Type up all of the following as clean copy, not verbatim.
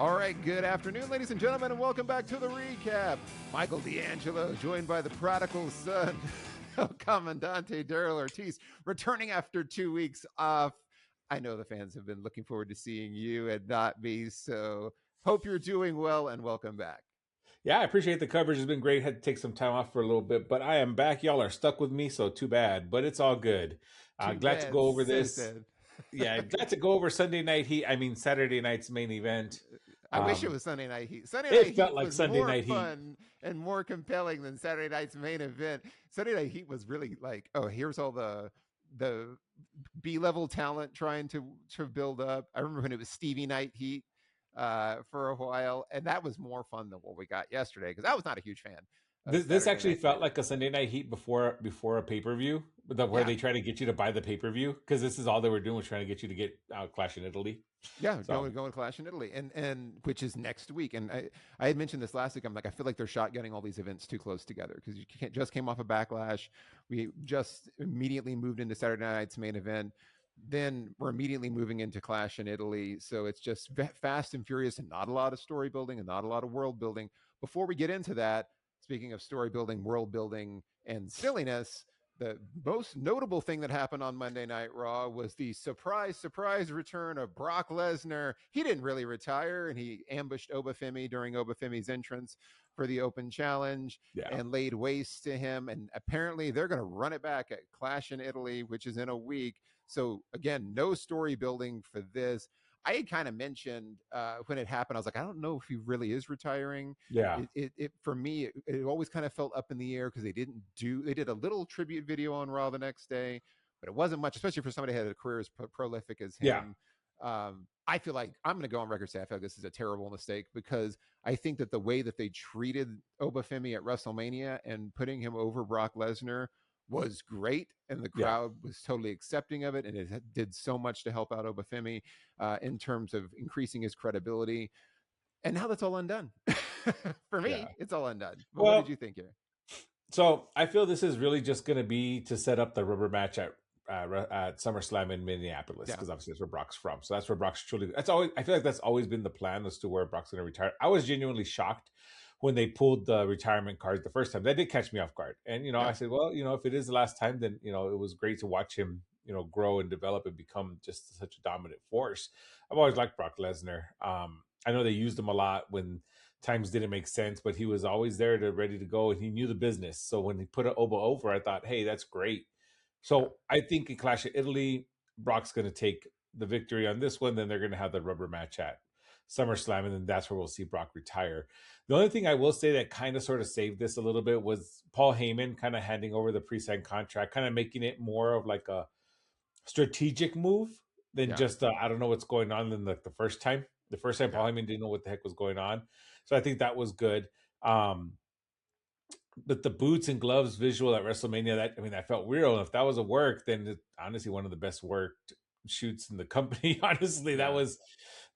All right, good afternoon, ladies and gentlemen, and welcome back to the recap. Michael D'Angelo, joined by the prodigal son of Commandante Daryl Ortiz, returning after 2 weeks off. I know the fans have been looking forward to seeing you and not me, so hope you're doing well and welcome back. Yeah, I appreciate the coverage. It's been great. Had to take some time off for a little bit, but I am back. Y'all are stuck with me, so too bad. But it's all good. Too Glad to bad, go over so this. sad. Yeah, glad to go over Sunday Night Heat. I mean Saturday night's main event. I wish it was Sunday Night Heat. Sunday Night It felt Heat like was Sunday more Night Heat. fun and more compelling than Saturday night's main event. Sunday Night Heat was really like, oh, here's all the B-level talent trying to build up. I remember when it was Stevie Night Heat for a while, and that was more fun than what we got yesterday because I was not a huge fan of This Saturday actually Night felt Heat. like a Sunday Night Heat before a pay per view, where Yeah, they try to get you to buy the pay per view because this is all they were doing was trying to get you to get Clash in Italy. yeah, So going Clash in Italy, and which is next week. And I had mentioned this last week. I'm like, I feel like they're shotgunning all these events too close together because you can't, just came off a Backlash. We just immediately moved into Saturday night's main event. Then we're immediately moving into Clash in Italy. So it's just fast and furious and not a lot of story building and not a lot of world building. Before we get into that, speaking of story building, world building, and silliness, the most notable thing that happened on Monday Night Raw was the surprise return of Brock Lesnar. He didn't really retire, and he ambushed Obafemi during Obafemi's entrance for the Open Challenge yeah, and laid waste to him. And apparently they're going to run it back at Clash in Italy, which is in a week. So again, no story building for this. I had kind of mentioned when it happened, I was like, I don't know if he really is retiring. yeah. It for me, it always kind of felt up in the air because they did a little tribute video on Raw the next day, but it wasn't much, especially for somebody who had a career as prolific as Yeah. him. I feel like I'm going to go on record and say I feel like this is a terrible mistake because I think that the way that they treated Obafemi at WrestleMania and putting him over Brock Lesnar was great, and the Yeah. crowd was totally accepting of it, and it did so much to help out Obafemi in terms of increasing his credibility. And now that's all undone. For Yeah. me, it's all undone. But what did you Well, think here? so I feel this is really just going to be to set up the rubber match at SummerSlam in Minneapolis Yeah, because obviously that's where Brock's from. So that's where Brock's truly. That's always. I feel like that's always been the plan as to where Brock's going to retire. I was genuinely shocked when they pulled the retirement cards the first time. That did catch me off guard, and I yeah, said, well, if it is the last time, then it was great to watch him, grow and develop and become just such a dominant force. I've always liked Brock Lesnar. I know they used him a lot when times didn't make sense, but he was always there to ready to go, and he knew the business. So when he put Oba over, I thought, hey, that's great. yeah, So I think in Clash of Italy, Brock's going to take the victory on this one. Then they're going to have the rubber match at SummerSlam, and then that's where we'll see Brock retire. The only thing I will say that kind of sort of saved this a little bit was Paul Heyman kind of handing over the pre-signed contract, kind of making it more of like a strategic move than yeah, just I don't know what's going on than like the first time. The first time yeah, Paul Heyman didn't know what the heck was going on, so I think that was good. Um, but the boots and gloves visual at WrestleMania, that felt real. And if that was a work, then honestly one of the best worked shoots in the company. Honestly, that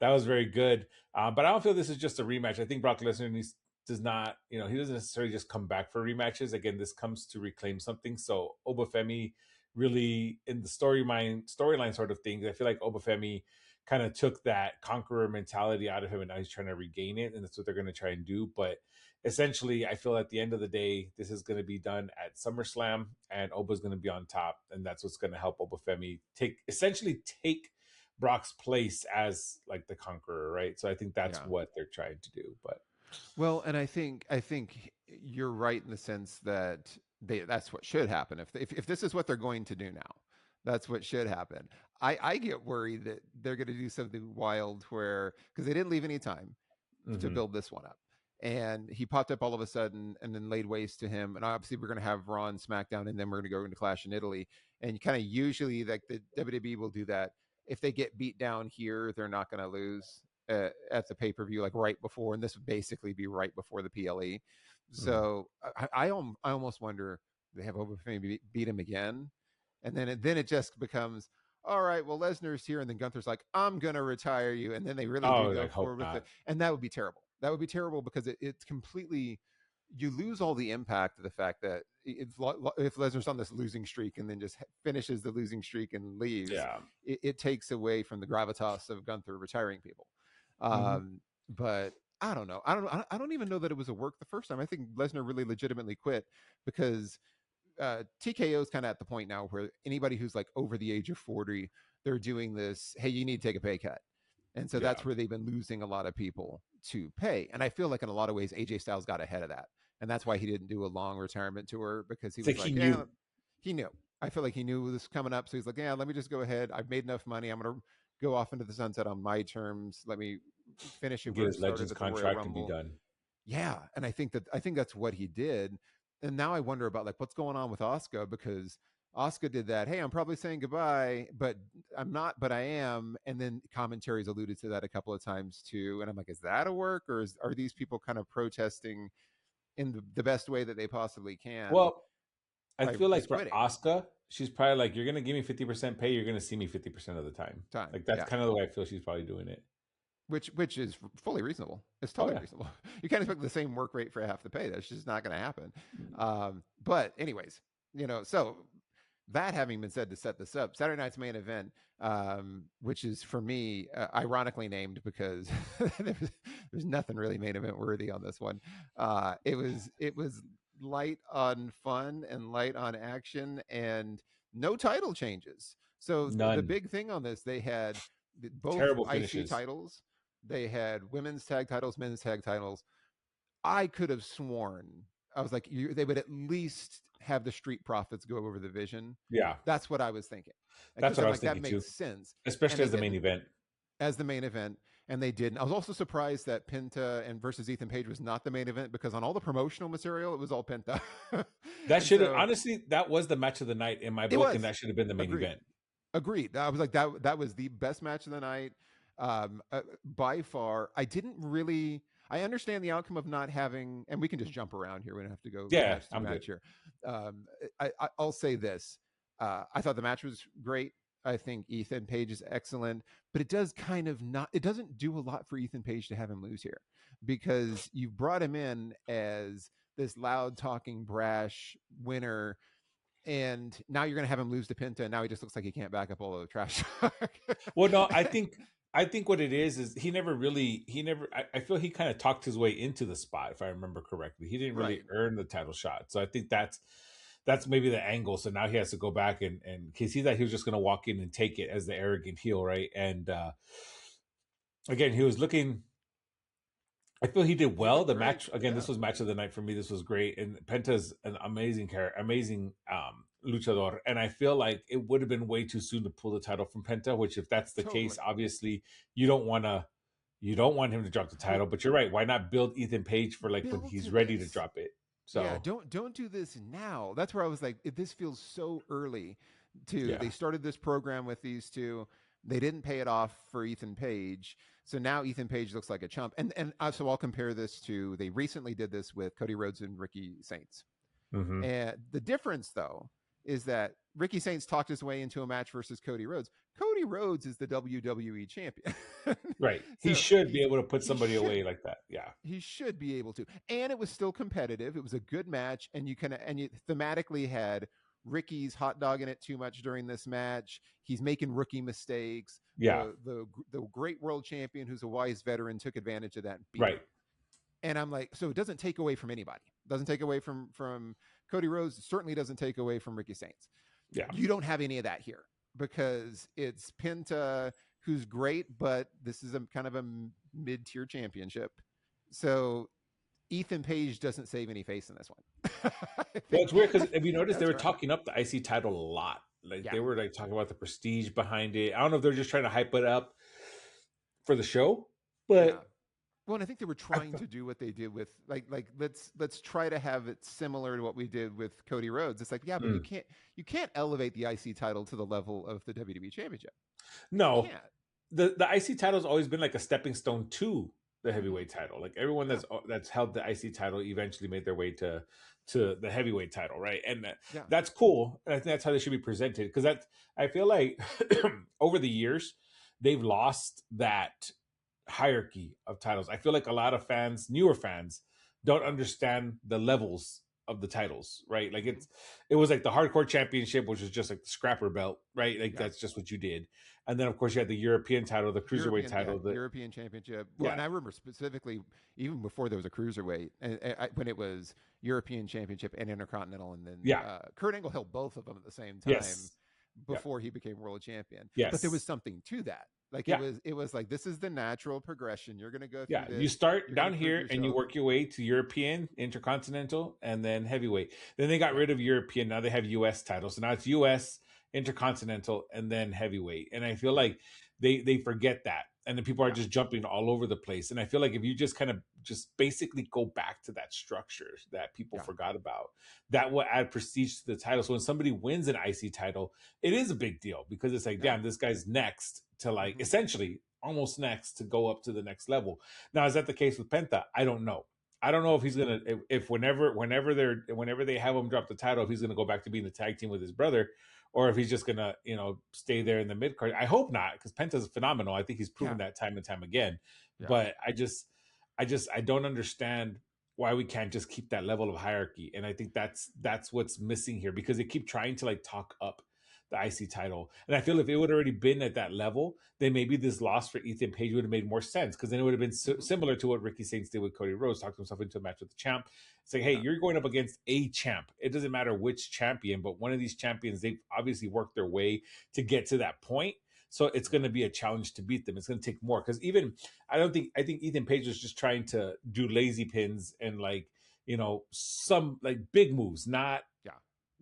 yeah, was very good. But I don't feel this is just a rematch. I think Brock Lesnar does not, he doesn't necessarily just come back for rematches. Again, this comes to reclaim something. So Obafemi really in the storyline sort of things, I feel like Obafemi kind of took that conqueror mentality out of him, and now he's trying to regain it, and that's what they're going to try and do. But essentially, I feel at the end of the day, this is going to be done at SummerSlam, and Oba's going to be on top, and that's what's going to help Obafemi take Brock's place as like the conqueror, right? So I think that's yeah. what they're trying to do. But Well, and I think you're right in the sense that that's what should happen. If this is what they're going to do now, that's what should happen. I get worried that they're going to do something wild where because they didn't leave any time to mhm. build this one up. And he popped up all of a sudden and then laid waste to him. And obviously, we're going to have Raw and SmackDown, and then we're going to go into Clash in Italy. And kind of usually, like the WWE will do that. If they get beat down here, they're not going to lose at the pay per view, like right before. And this would basically be right before the PLE. Mhm. So I almost wonder they have Overfame beat him again. And then it just becomes, all right, well, Lesnar's here. And then Gunther's like, I'm going to retire you. And then they really do Oh, go like hope forward with it. not. And that would be terrible. That would be terrible because it's completely, you lose all the impact of the fact that if Lesnar's on this losing streak and then just finishes the losing streak and leaves, Yeah. it takes away from the gravitas of Gunther retiring people. Mhm. but I don't know. I don't even know that it was a work the first time. I think Lesnar really legitimately quit because TKO is kind of at the point now where anybody who's like over the age of 40, they're doing this. Hey, you need to take a pay cut, and so Yeah, that's where they've been losing a lot of people to pay. And I feel like in a lot of ways, AJ Styles got ahead of that, and that's why he didn't do a long retirement tour because he it's like was he like, yeah, knew. he knew. I feel like he knew this was coming up, so he's like, yeah, let me just go ahead. I've made enough money. I'm gonna go off into the sunset on my terms. Let me finish it Get where it his started Legends at the Royal contract and be Rumble. done. Yeah, and I think that's what he did. And now I wonder about like what's going on with Oscar because Oscar did that. Hey, I'm probably saying goodbye, but I'm not, but I am. And then commentaries alluded to that a couple of times too. And I'm like, is that a work or are these people kind of protesting in the best way that they possibly can Well, I by feel like just for quitting Asuka, she's probably like, you're gonna give me 50% pay, you're gonna see me 50% of the time. time? Like that's Yeah. kind of the way I feel she's probably doing it. Which is fully reasonable. It's Oh totally yeah. reasonable. You can't expect the same work rate for half the pay. That's just not going to happen. But anyways, so that having been said, to set this up, Saturday night's main event, which is for me ironically named because there's nothing really main event worthy on this one. It was light on fun and light on action and no title changes. So the None. big thing on this, they had both Terrible IC finishes. titles. They had women's tag titles, men's tag titles. I could have sworn I was like, they would at least have the Street Profits go over the Vision. Yeah, That's what I was thinking, that's because what I I'm was like, that thinking makes too. sense, and Especially they as the main didn't event. as the main event, and they didn't. I was also surprised that Penta and versus Ethan Page was not the main event because on all the promotional material, it was all Penta, That and should have so honestly, that was the match of the night in my it book, and was that should have been the main agreed. event. Agreed. I was like that was the best match of the night by far. I didn't really I understand the outcome of not having, and we can just jump around here. We don't have to go Yeah, match through I'm good. match here. Um, I'll say this: I thought the match was great. I think Ethan Page is excellent, but it does kind of not. It doesn't do a lot for Ethan Page to have him lose here because you brought him in as this loud talking, brash winner, and now you're going to have him lose to Pinta, and now he just looks like he can't back up all of the trash talk. Well, no, I think what it is he never really he never I feel he kind of talked his way into the spot, if I remember correctly. He didn't really Right. earn the title shot. So I think that's maybe the angle. So now he has to go back and because he thought he was just gonna walk in and take it as the arrogant heel, right? And again, he was looking, I feel he did He well. looked The great. match again, Yeah, this was match of the night for me. This was great, and Penta's an amazing character, amazing luchador. And I feel like it would have been way too soon to pull the title from Penta. Which, if that's the case, totally. obviously you don't want to, you don't want him to drop the Well, title. But you're right. Why not build Ethan Page for like when build he's to ready to this. drop it? Yeah, So don't do this now. That's where I was like, this feels so early. To yeah, They started this program with these two. They didn't pay it off for Ethan Page, so now Ethan Page looks like a chump. And so I'll compare this to, they recently did this with Cody Rhodes and Ricky Saints. hmm, And the difference, though, is that Ricky Saints talked his way into a match versus Cody Rhodes. Cody Rhodes is the WWE champion, right. He so should be able to put he somebody should away like that. Yeah, he should be able to. And it was still competitive. It was a good match, and you thematically had Ricky's hot dogging it too much during this match. He's making rookie mistakes. yeah, The great world champion, who's a wise veteran, took advantage of that and beat him. right. And I'm like, so it doesn't take away from anybody. Doesn't take away from Cody Rhodes. Certainly doesn't take away from Ricky Saints. Yeah. You don't have any of that here because it's Penta, who's great, but this is a kind of a mid-tier championship. So Ethan Page doesn't save any face in this one. I Well, think it's weird because if you notice, they that's were where I'm at. talking up the IC title a lot. Like Yeah, they were like talking about the prestige behind it. I don't know if they're just trying to hype it up for the show, yeah. but Well, and I think they were I trying to do what they did with like let's try to have it similar to what we did with Cody Rhodes. It's like, yeah, but mm, you can't elevate the IC title to the level of the WWE Championship. You no, can't. the IC title's always been like a stepping stone to the Hmm. heavyweight title. Like everyone Yeah, that's held the IC title eventually made their way to the heavyweight title, right? And yeah. that's cool. And I think that's how they should be presented because that's, I feel like over the years they've lost that hierarchy of titles. I feel like a lot of fans, newer fans, don't understand the levels of the titles, right? Like Hmm. it was like the hardcore championship, which was just like the scrapper belt, right? Like Yeah, that's just what you did. and then of course you had the European title, the cruiserweight title. European Championship. Well, Yeah, and I remember specifically even before there was a cruiserweight, when it was European Championship and Intercontinental, and then yeah, Kurt Angle held both of them at the same time yes, yeah, before he became world champion. But there was yes, something to that. Like yeah. it was like this is the natural progression. You're going to go through Yeah, you this. start You're going down to prove here and you yourself. work your way to European, Intercontinental, and then heavyweight. Then they got Yeah, rid of European. Now they have US titles. So now it's US, Intercontinental, and then heavyweight. And I feel yeah, like they forget that. And then people are yeah, just jumping all over the place. And I feel like if you just kind of just basically go back to that structure that people yeah, forgot about, that will add prestige to the title. So when somebody wins an IC title, it is a big deal because it's like, yeah. damn, this guy's next to like Hmm. essentially almost next to go up to the next level. Now, is that the case with Penta? I don't know. I don't know Yeah, if he's gonna if whenever they have him drop the title, if he's gonna go back to being the tag team with his brother, or if he's just gonna stay there in the mid card. I hope not, because Penta's phenomenal. I think he's yeah, proven that time and time again. yeah. But I don't understand why we can't just keep that level of hierarchy. And I think that's what's missing here, because they keep trying to like talk up the IC title. And I feel if it would already been at that level, then maybe this loss for Ethan Page would have made more sense, because then it would have been Hmm. similar to what Ricky Saints did with Cody Rhodes, talked himself into a match with the champ. It's like, hey, Yeah, you're going up against a champ. It doesn't matter which champion, but one of these champions, they've obviously worked their way to get to that point. So it's yeah, going to be a challenge to beat them. It's going to take more, because even I think Ethan Page was just trying to do lazy pins and like some like big moves, not yeah,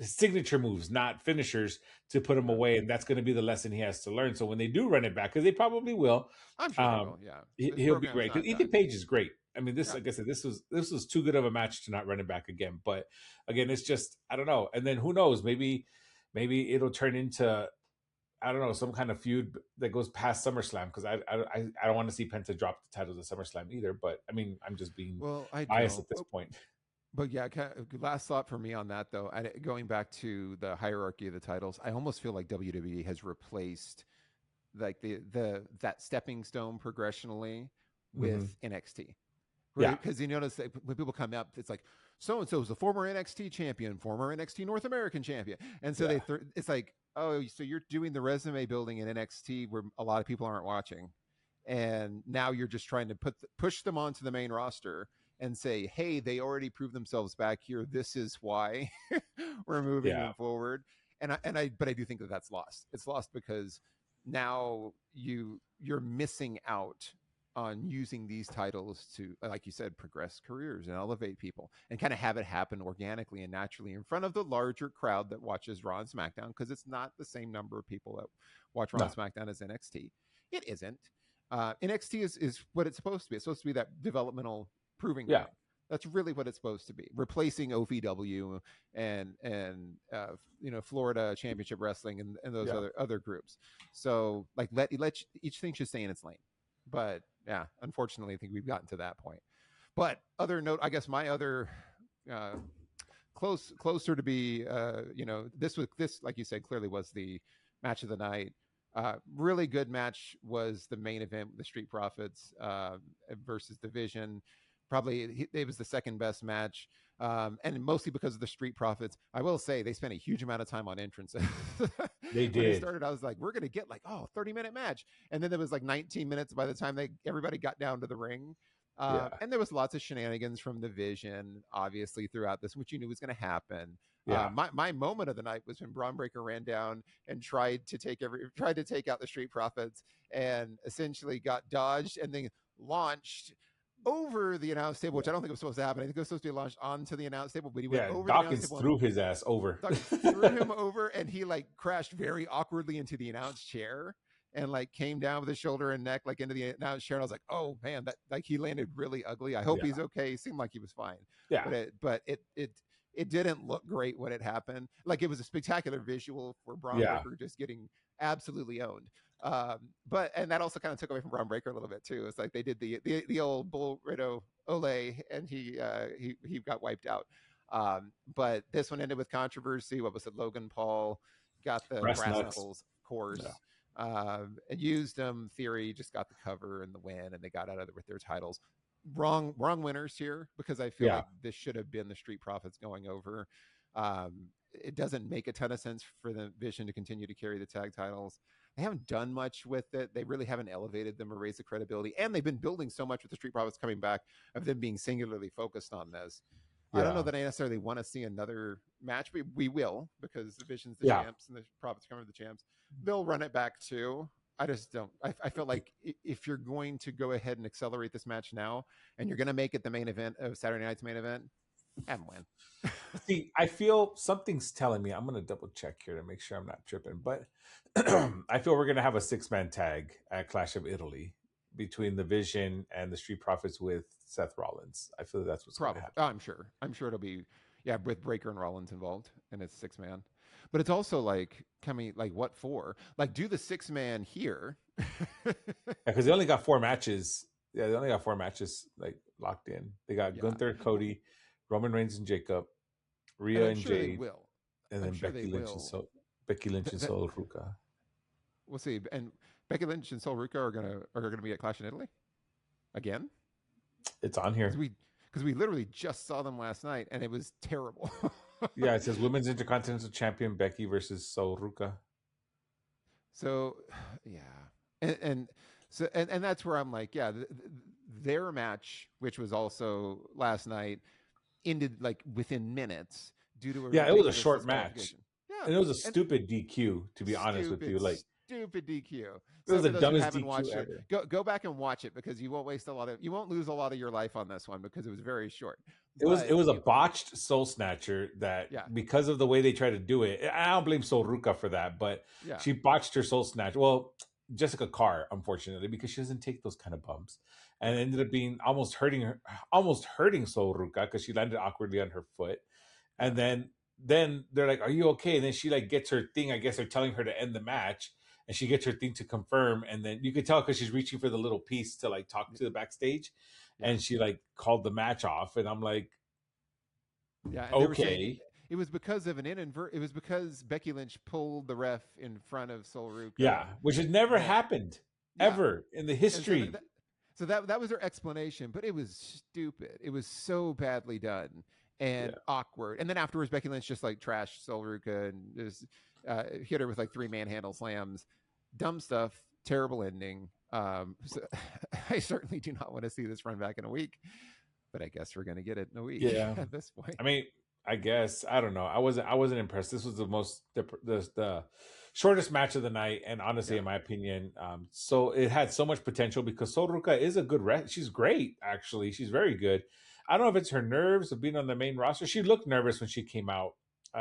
signature moves, not finishers, to put him yeah. away. And that's going to be the lesson he has to learn. So when they do run it back, because they probably will, I'm sure they um, will. Yeah, this he'll be program's great. Because not Ethan done. Page is great. I mean, this, Yeah, like I said, this was too good of a match to not run it back again. But again, it's just, I don't know. And then who knows? Maybe it'll turn into, I don't know, some kind of feud that goes past SummerSlam, because I don't want to see Penta drop the titles at SummerSlam either. But I mean, I'm just being well, I biased don't. at this point. But yeah, last thought for me on that though, going back to the hierarchy of the titles, I almost feel like WWE has replaced like the that stepping stone progressionally with Hmm. NXT. Yeah, Right? Because you notice that when people come up, it's like so and so is the former NXT champion, former NXT North American champion, and so yeah, it's like, oh, so you're doing the resume building in NXT where a lot of people aren't watching, and now you're just trying to push them onto the main roster and say, hey, they already proved themselves back here. This is why we're moving yeah, them forward. But I do think that that's lost. It's lost because now you're missing out on using these titles to, like you said, progress careers and elevate people and kind of have it happen organically and naturally in front of the larger crowd that watches Raw and SmackDown, because it's not the same number of people that watch Raw and no, SmackDown as NXT. It isn't. NXT is what it's supposed to be. It's supposed to be that developmental proving yeah, ground. That's really what it's supposed to be, replacing OVW and Florida Championship Wrestling and those yeah. other groups. So like let each thing should stay in its lane. But yeah, unfortunately, I think we've gotten to that point. But other note, I guess my other uh, closer to be, this like you said clearly was the match of the night. Really good match was the main event, the Street Profits versus Division. Probably it was the second best match, and mostly because of the Street Profits. I will say they spent a huge amount of time on entrances. They When it did. started, I was like, we're going to get like, 30-minute match. And then there was like 19 minutes by the time everybody got down to the ring. Yeah. And there was lots of shenanigans from the Vision, obviously, throughout this, which you knew was going to happen. Yeah. My moment of the night was when Braun Breaker ran down and tried to take out the Street Profits, and essentially got dodged and then launched over the announce table, which Yeah. I don't think it was supposed to happen. I think it was supposed to be launched onto the announce table, but he went Yeah. over the announce Dawkins table and threw his ass over. Dawkins threw him over, and he like crashed very awkwardly into the announce chair and like came down with his shoulder and neck like into the announce chair. And I was like, oh man, that like he landed really ugly. I hope Yeah. he's okay. He seemed like he was fine, Yeah. but it didn't look great when it happened. Like it was a spectacular visual for Braun Yeah. Breaker just getting absolutely owned. And that also kind of took away from Braun Breaker a little bit too. It's like they did the old Bull Rideau Ole, and he got wiped out. But this one ended with controversy. What was it? Logan Paul got the Brass brass nuts. knuckles, of course, Yeah. and used them. Theory just got the cover and the win, and they got out of it with their titles. Wrong winners here, because I feel Yeah. like this should have been the Street Profits going over. It doesn't make a ton of sense for the Vision to continue to carry the tag titles. they haven't done much with it. They really haven't elevated them or raised the credibility, and they've been building so much with the Street Profits coming back of them being singularly focused on this. I don't know Yeah. that I necessarily want to see another match, but we will because the Vision's the Yeah. champs and the Profits coming to the champs. They'll run it back too. I just don't. I feel like if you're going to go ahead and accelerate this match now, and you're going to make it the main event of Saturday night's main event, have them win. See, I feel something's telling me. I'm gonna double check here to make sure I'm not tripping, but I feel we're gonna have a 6-man tag at Clash of Italy between the Vision and the Street Profits with Seth Rollins. I feel that's what's gonna Probably. happen. Oh, I'm sure. I'm sure it'll be, yeah, with Breaker and Rollins involved, and it's 6-man. But it's also like coming, like what for? Like do the 6-man here. Because they only got 4 matches. Yeah, they only got 4 matches like locked in. They got Yeah, Gunther, Cody, Roman Reigns, and Jacob, and Rhea I'm and sure they Jade, will. and I'm then sure they will. Becky Lynch Th- and that, Sol Ruka. we'll see. And Becky Lynch and Sol Ruka are gonna be at Clash in Italy again It's on because here. we literally just saw them last night and it was terrible. Yeah, it says Women's Intercontinental Champion Becky versus Sol Ruka. So, yeah, and so and that's where I'm like, yeah, their match, which was also last night, ended like within minutes due to a Yeah, it was a ridiculous short match, disqualification. Yeah, and it was a and stupid DQ. To be honest with you, stupid, like stupid DQ. it was So the for those who dumbest haven't DQ watched it, ever. go back and watch it because you won't waste a lot of, you won't lose a lot of your life on this one because it was very short. It But was a botched Soul Snatcher that yeah, because of the way they try to do it, I don't blame Sol Ruka for that, but yeah, she botched her Soul Snatch. Well, Jessica Carr, unfortunately, because she doesn't take those kind of bumps, and yeah, it ended up being almost hurting Sol Ruka because she landed awkwardly on her foot, yeah, and then they're like, "Are you okay?" And then she like gets her thing. I guess they're telling her to end the match, and she gets her thing to confirm, and then you could tell because she's reaching for the little piece to like talk to the backstage, yeah. and she like called the match off, and I'm like, Yeah, and they were saying okay, it was because of an it was because Becky Lynch pulled the ref in front of Sol Ruka yeah, which has never that happened yeah, ever in the and so history. that was their explanation, but it was stupid. It was so badly done and Yeah, awkward. And then afterwards, Becky Lynch just like trashed Sol Ruka and just hit her with like 3 manhandle slams, dumb stuff, terrible ending. So I certainly do not want to see this run back in a week, but I guess we're gonna get it in a week yeah. at this point. I mean, I guess I don't know. I wasn't impressed. This was the most the shortest match of the night, and honestly, Yeah. in my opinion, so it had so much potential because Soruka is a good She's great, actually. She's very good. I don't know if it's her nerves of being on the main roster. She looked nervous when she came out.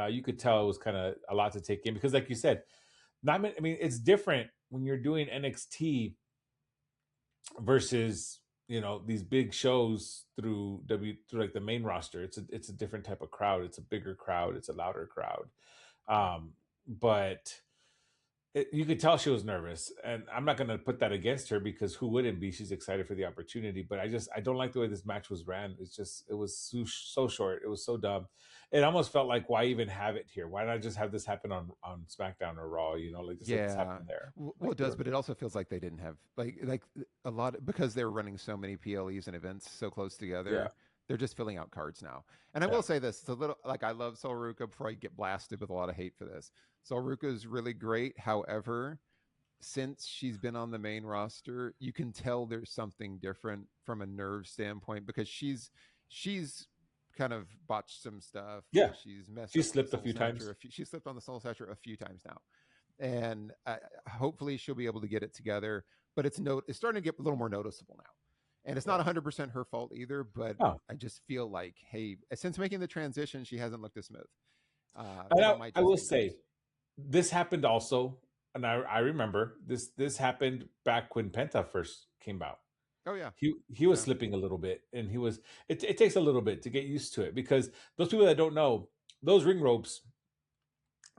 You could tell it was kind of a lot to take in because, like you said, I mean, it's different when you're doing NXT versus these big shows through like the main roster. It's a different type of crowd. It's a bigger crowd. It's a louder crowd. Yeah. But you could tell she was nervous, and I'm not going to put that against her because who wouldn't be? She's excited for the opportunity. But I don't like the way this match was ran. It was so short. It was so dumb. It almost felt like why even have it here? Why not just have this happen on SmackDown or Raw? Like just let this Yeah. happen there. Well, Like it does, but it also feels like they didn't have like a lot because they were running so many PLEs and events so close yeah, together. They're just filling out cards now. And I yeah, will say this: it's a little like I love Sol Ruka before I get blasted with a lot of hate for this. Sol Ruka is really great. However, since she's been on the main roster, you can tell there's something different from a nerve standpoint because she's kind of botched some stuff. yeah. She's messed She up with the slipped a Soul few Snatcher. times. She slipped on the Soul Snatcher a few times now, and hopefully she'll be able to get it together. But it's starting to get a little more noticeable now, and it's not Yeah. 100% her fault either. But Oh, I just feel like, hey, since making the transition, she hasn't looked as smooth, and and it might I just will be nerves. say this happened also, and I remember this happened back when Penta first came out. Oh yeah, He was yeah, slipping a little bit, and it takes a little bit to get used to it because those people that don't know, those ring ropes,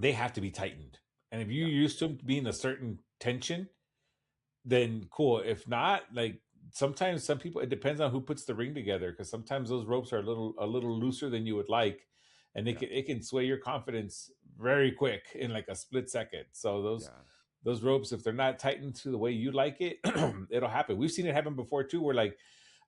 they have to be tightened, and if you're yeah, used to them being a certain tension, then cool. If not, like sometimes some people, it depends on who puts the ring together because sometimes those ropes are a little looser than you would like, and yeah, it can sway your confidence very quick in like a split second. So yeah. those ropes, if they're not tightened to the way you like it, it'll happen. We've seen it happen before too, where like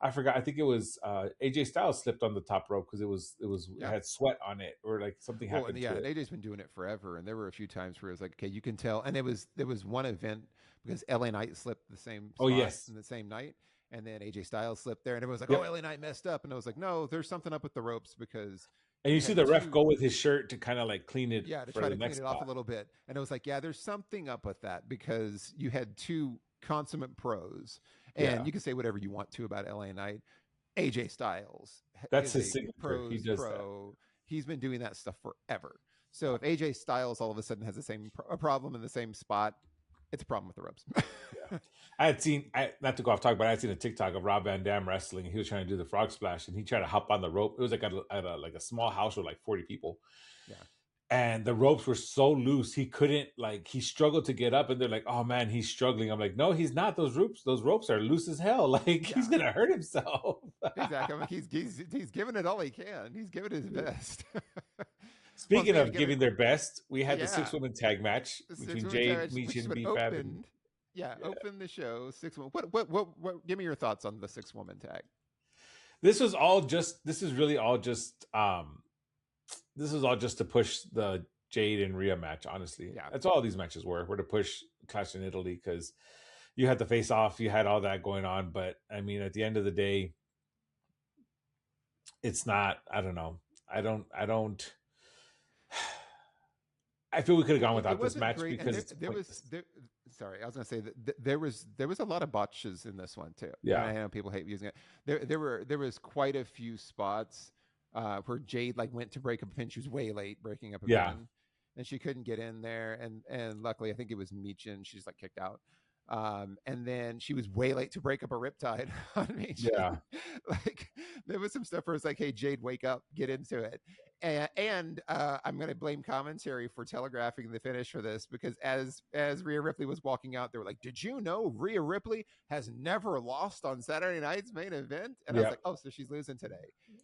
I forgot. I think it was AJ Styles slipped on the top rope because it Yeah. had sweat on it or like something Well, and happened yeah, to and it. AJ's been doing it forever, and there were a few times where it was like, okay, you can tell, and there was one event because LA Knight slipped the same Oh spot yes, in the same night, and then AJ Styles slipped there, and everyone was like, oh, yep. LA Knight messed up, and I was like, no, there's something up with the ropes because And you you see had the ref two, go with his shirt to kind of like clean it yeah, to for try the to clean next it off a spot. little bit, and it was like, yeah, there's something up with that because you had two consummate pros, and Yeah, you can say whatever you want to about LA Knight. AJ Styles that's is his a signature. He pros does that. pro. He's been doing that stuff forever. So Yeah, if AJ Styles all of a sudden has the same a problem in the same spot, it's a problem with the ropes. yeah. I had seen, not to go off topic, but I had seen a TikTok of Rob Van Dam wrestling. He was trying to do the frog splash, and he tried to hop on the rope. It was like at a like a small house with like 40 people, Yeah. and the ropes were so loose he couldn't like he struggled to get up. And they're like, "Oh man, he's struggling." I'm like, "No, he's not. Those ropes are loose as hell. Like he's Yeah. gonna hurt himself." Exactly. I'm like he's giving it all he can. He's giving his best. Well, Speaking speaking of of giving, giving their best, we had the yeah, 6 woman tag match the six between woman Jade, marriage, which Michin, is what BFAB, and opened. Yeah, yeah. opened the show. 6 woman. What? Give me your thoughts on the 6 woman tag. This is really all just this is all just to push the Jade and Rhea match. Honestly, Yeah. that's all these matches were to push Clash in Italy because you had the face off, you had all that going on. But I mean, at the end of the day, it's not. I don't know. I don't. I feel we could have gone It without this wasn't match great, and because it's pointless. sorry, I was going to say that there was a lot of botches in this one too, and Yeah, I know people hate using it. There was quite a few spots where Jade like went to break up a pin. She was way late breaking up a yeah, pin, and she couldn't get in there. And luckily, I think it was Michin. She's like kicked out. And then she was way late to break up a riptide on Michin. yeah. Like there was some stuff where it's like, hey, Jade, wake up, get into it. And I'm going to blame commentary for telegraphing the finish for this because as Rhea Ripley was walking out, they were like, "Did you know Rhea Ripley has never lost on Saturday night's main event?" And I was Yeah, like, "Oh, so she's losing today."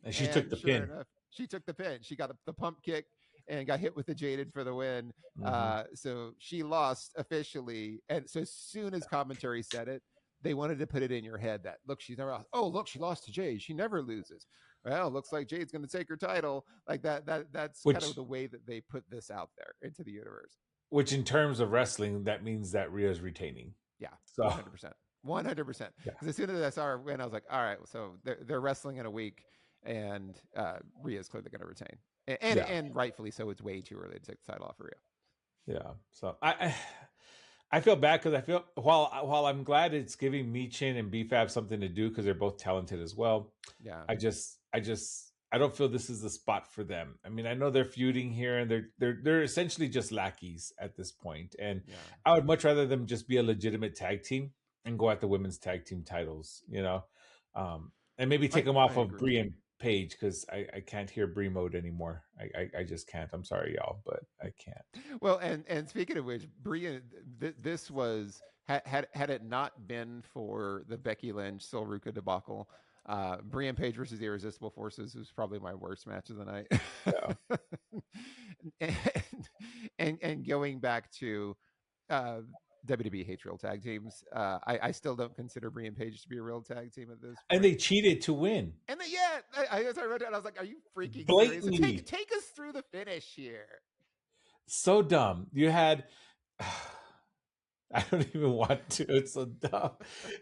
and she took And the sure pin. enough, she took the pin. She got the pump kick and got hit with the Jaded for the win. Hmm. So she lost officially. And so as soon as commentary said it, they wanted to put it in your head that look, she's never lost. Oh, look, she lost to Jade. She never loses. Well, looks like Jade's going to take her title. Like that's kind of Which, the way that they put this out there into the universe. which in terms of wrestling, that means that Rhea's retaining. Yeah, So 100%. 100%. yeah, Because as soon as I saw her win, I was like, all right, so they're wrestling in a week, and Rhea's clearly going to retain, yeah, and rightfully so. It's way too early to take the title off of Rhea. yeah. So I feel bad because I feel while I'm glad it's giving Michin and BFAB something to do because they're both talented as well. Yeah, I don't feel this is the spot for them. I mean, I know they're feuding here and they're essentially just lackeys at this point, and yeah. I would much rather them just be a legitimate tag team and go at the women's tag team titles, and maybe take them I off of agree. Brie and Paige because I can't hear Brie mode anymore. I just can't. I'm sorry, y'all, but I can't. Well, and speaking of which, Bria, this was had it not been for the Becky Lynch Silruka debacle, Brian Page versus the Irresistible Forces was probably my worst match of the night. Yeah. and, and going back to uh, WWE hates real tag teams. I still don't consider Brian Page to be a real tag team at this And point. they cheated to win. And then, yeah, as I read it, I was like, "Are you freaking serious? Blatantly. Take us through the finish here." So dumb. You had I don't even want to. It's so dumb.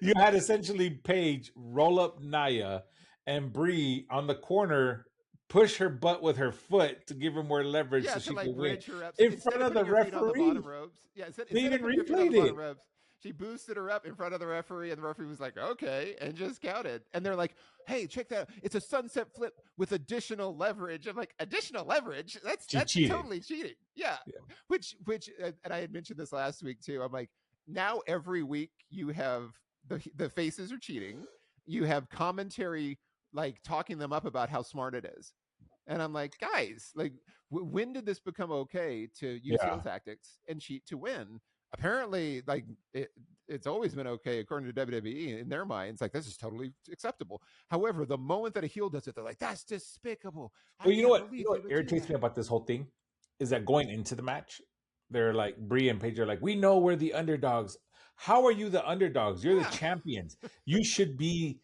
You had essentially Paige roll up Naya and Bree on the corner, push her butt with her foot to give her more leverage Yeah, so to she like could win bridge her up in instead front of of the putting her feet on the bottom referee. ropes. Yeah, They instead even of putting her feet on the replayed bottom it. ropes, she boosted her up in front of the referee, and the referee was like, "Okay," and just counted. And they're like, "Hey, check that! Out. It's a sunset flip with additional leverage." I'm like, "Additional leverage? She That's cheated. totally cheating." Yeah, Yeah. which, and I had mentioned this last week too. I'm like, now every week you have the faces are cheating. You have commentary like talking them up about how smart it is. And I'm like, guys, like, when did this become okay to use heel Yeah. tactics and cheat to win? Apparently, like, it's always been okay according to WWE in their minds. Like, this is totally acceptable. However, the moment that a heel does it, they're like, that's despicable. I Well, can't you believe know they what would do irritates me that. about this whole thing is that going into the match, they're like Brie and Paige are like, we know we're the underdogs. How are you the underdogs? You're the Yeah. champions. You should be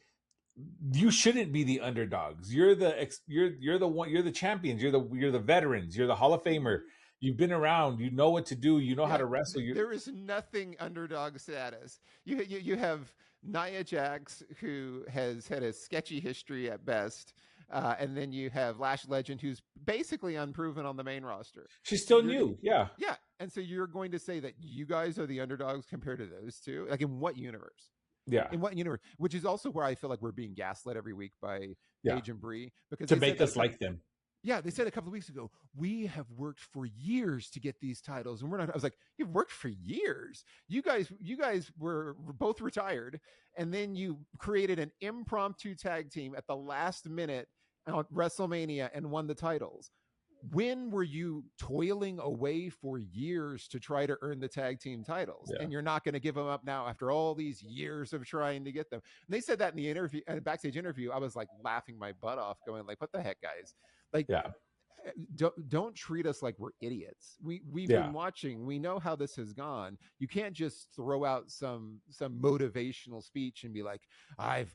you shouldn't be the underdogs. You're the one. You're the champions. You're the veterans. You're the Hall of Famer. Mhm. You've been around. You know what to do. You know how Yeah, to wrestle. You there is nothing underdog status. You have Nia Jax, who has had a sketchy history at best, and then you have Lash Legend, who's basically unproven on the main roster. she's So still new. Yeah, yeah, and so you're going to say that you guys are the underdogs compared to those two? Like, in what universe? yeah, In what universe? Which is also where I feel like we're being gaslit every week by yeah. Paige and Bree, because To they said make that a us couple. like them. Yeah, they said a couple of weeks ago, we have worked for years to get these titles, and we're not. I was like, you've worked for years. You guys were both retired, and then you created an impromptu tag team at the last minute at WrestleMania and won the titles. When were you toiling away for years to try to earn the tag team titles, Yeah, and you're not going to give them up now after all these years of trying to get them? And they said that in the interview, in a backstage interview. I was like laughing my butt off, going like, what the heck, guys? Like, yeah, don't treat us like we're idiots. We've yeah. been watching. We know how this has gone. You can't just throw out some motivational speech and be like, I've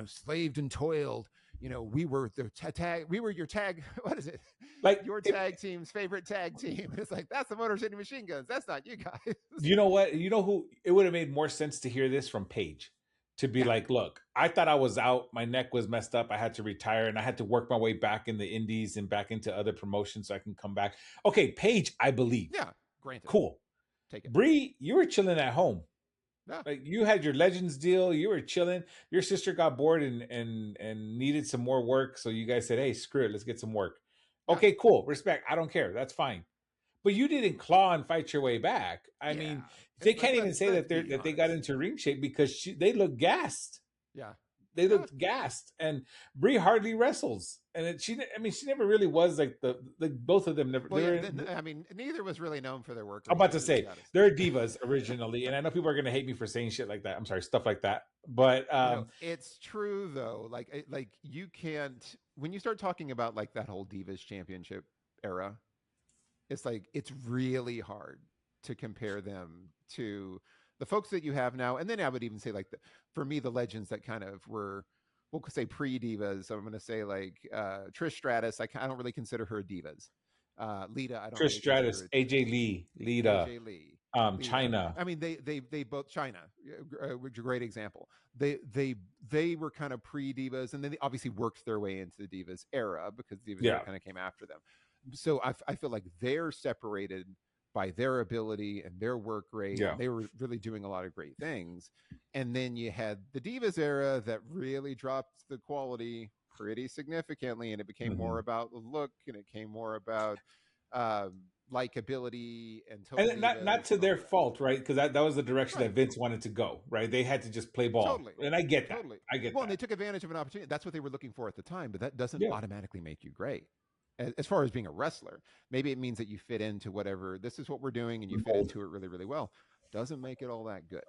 slaved and toiled. We were the tag. We were your tag. What is it? Like, Your tag team's favorite tag team. It's like, that's the Motor City Machine Guns. That's not you guys. you know what? You know who? It would have made more sense to hear this from Paige. To be Yeah, like, look, I thought I was out. My neck was messed up. I had to retire, and I had to work my way back in the indies and back into other promotions so I can come back. Okay, Paige, I believe. yeah. Granted, Cool. take it. Bree, you were chilling at home. Yeah, Like, you had your Legends deal. You were chilling. Your sister got bored and needed some more work, so you guys said, "Hey, screw it, let's get some work." yeah, Okay, cool. Respect. I don't care. That's fine. But you didn't claw and fight your way back. I yeah. mean, they can't even Let's say let's that be they got honest. into ring shape because they look gassed. Yeah, They yeah. looked gassed, and Brie hardly wrestles. And I mean, she never really was like the both of them never. Well, They yeah. were. I mean, neither was really known for their work I'm rate about to either. We say got to say. they're divas originally, and I know people are going to hate me for saying shit like that. I'm sorry, stuff like that. But It's true though. Like you can't, when you start talking about like that whole Divas Championship era. It's like it's really hard to compare them to the folks that you have now. And then I would even say like for me, the legends that kind of were, we'll say pre divas. I'm going to say like Trish Stratus. I don't really consider her a divas. Lita, I don't Trish really consider Stratus, her a AJ divas. Lee, Lita, AJ Lee, Lita. China. I mean, they both China, which is a great example. They were kind of pre divas, and then they obviously worked their way into the divas era because the divas era Yeah. kind of came after them. So I feel like they're separated by their ability and their work rate, Yeah. and they were really doing a lot of great things. And then you had the divas era that really dropped the quality pretty significantly, and it became more Mhm. about the look, and it came more about likability and total And not divas to and all their of that. fault, right? Because that was the direction that Right. Vince wanted to go, right? They had to just play ball, Totally. and I get that. Totally. I get Well, and they that. took advantage of an opportunity. That's what they were looking for at the time, but that doesn't Yeah. automatically make you great. As far as being a wrestler, maybe it means that you fit into whatever this is what we're doing, and you fit Mold. into it really, really well. Doesn't make it all that good,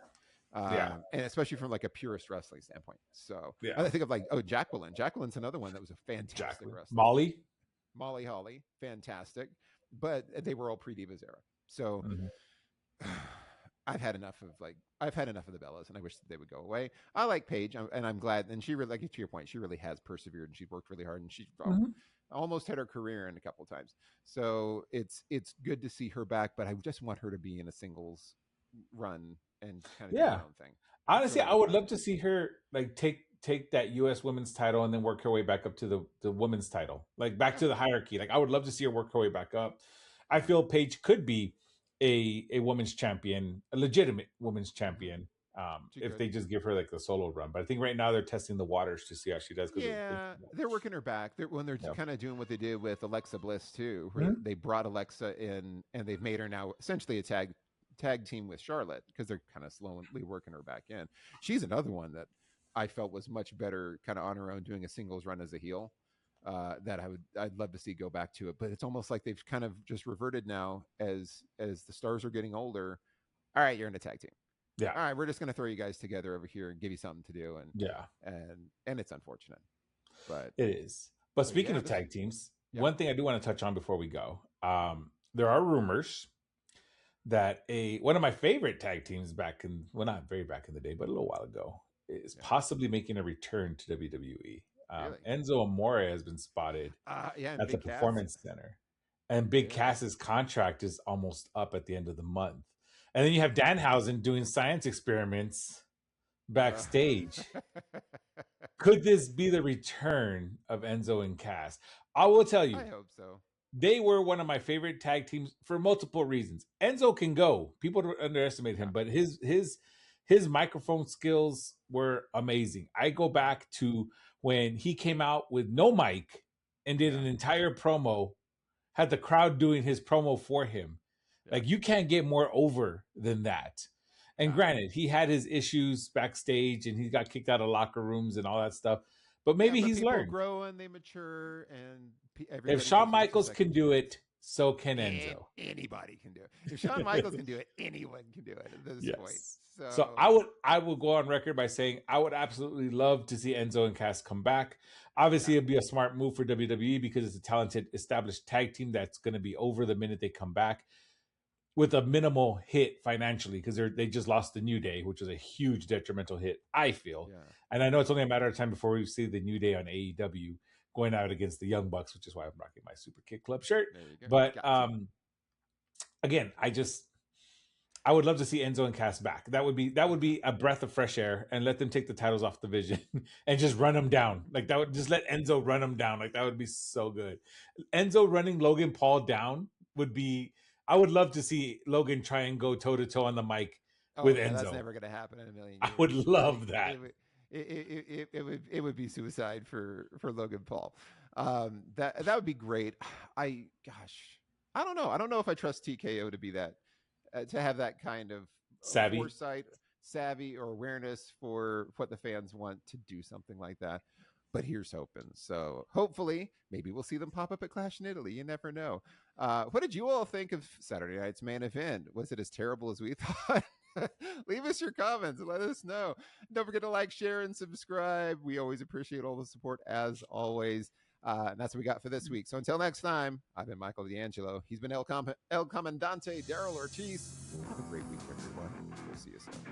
Yeah. and especially from like a purist wrestling standpoint. So Yeah. I think of like, oh, Jacqueline. Jacqueline's another one that was a fantastic Jacqueline. wrestler. Molly. Molly Holly, fantastic, but they were all pre Divas era. So Mhm. I've had enough of the Bellas, and I wish they would go away. I like Paige, and I'm glad. And she really, like to your point, she really has persevered, and she's worked really hard, and she's Mhm. almost had her career in a couple of times. So it's good to see her back, but I just want her to be in a singles run and kind of do Yeah. her own thing. That's Honestly, really I what would matters. love to see her like take that U.S. women's title and then work her way back up to the women's title, like back Yeah, to the hierarchy. Like, I would love to see her work her way back up. I feel Paige could be a women's champion, a legitimate women's mm-hmm. champion, She if could. they just give her like the solo run. But I think right now they're testing the waters to see how she does because Yeah, they're working her back. When they're yeah. kind of doing what they did with Alexa Bliss too, where Mhm. they brought Alexa in and they've made her now essentially a tag team with Charlotte because they're kind of slowly working her back in. She's another one that I felt was much better, kind of on her own, doing a singles run as a heel. That I'd love to see go back to it, but it's almost like they've kind of just reverted now as the stars are getting older. All right, you're in a tag team. Yeah, All right, we're just going to throw you guys together over here and give you something to do, yeah, and it's unfortunate, but it is. But speaking yeah, of tag teams, yeah. one thing I do want to touch on before we go, there are rumors that one of my favorite tag teams back in, well, not very back in the day, but a little while ago, is Yeah. possibly making a return to WWE. Really? Enzo Amore has been spotted Yeah, and at the Big Cass. Performance Center, and Big Yeah. Cass's contract is almost up at the end of the month. And then you have Yeah. Danhausen doing science experiments Uh, backstage. Could this be the return of Enzo and Cass? I will tell I you, hope so. they were one of my favorite tag teams for multiple reasons. Enzo can go. People don't underestimate him, Yeah. but his microphone skills were amazing. I go back to when he came out with no mic and did Yeah. an entire promo, had the crowd doing his promo for him. Yeah. Like, you can't get more over than that. And No. granted, he had his issues backstage and he got kicked out of locker rooms and all that stuff. But Yeah, maybe but he's people learned. grow and they mature, and If everybody Shawn gives you just a Michaels can second do chance. it, so can And Enzo. anybody can do it. If Shawn Michaels can do it, anyone can do it at this point. Yes. So So I will go on record by saying I would absolutely love to see Enzo and Cass come back. yeah, Obviously, it'd be a smart move for WWE because it's a talented, established tag team that's going to be over the minute they come back with a minimal hit financially because they just lost the New Day, which was a huge detrimental hit, I feel. yeah, And I know it's only a matter of time before we see the New Day on AEW going out against the Young Bucks, which is why I'm rocking my Super Kick Club shirt. there you go. But Got to. again, I would love to see Enzo and Cass back. That would be a breath of fresh air, and let them take the titles off the Vision and just run them down. Like, that would just let Enzo run them down. Like, that would be so good. Enzo running Logan Paul down would be. I would love to see Logan try and go toe to toe on the mic Oh with yeah, that's Enzo. never going to happen in a million I would years. love that. It would be suicide for Logan Paul. That would be great. I don't know. I don't know if I trust TKO to be that to have that kind of Savvy. foresight, savvy, or awareness for what the fans want to do something like that. But here's hoping. So hopefully, maybe we'll see them pop up at Clash in Italy. You never know. What did you all think of Saturday night's main event? Was it as terrible as we thought? Leave us your comments and let us know. Don't forget to like, share, and subscribe. We always appreciate all the support as always. And that's what we got for this week. So until next time, I've been Michael D'Angelo. He's been El Comandante, Daryl Ortiz. Have a great week, everyone. We'll see you soon.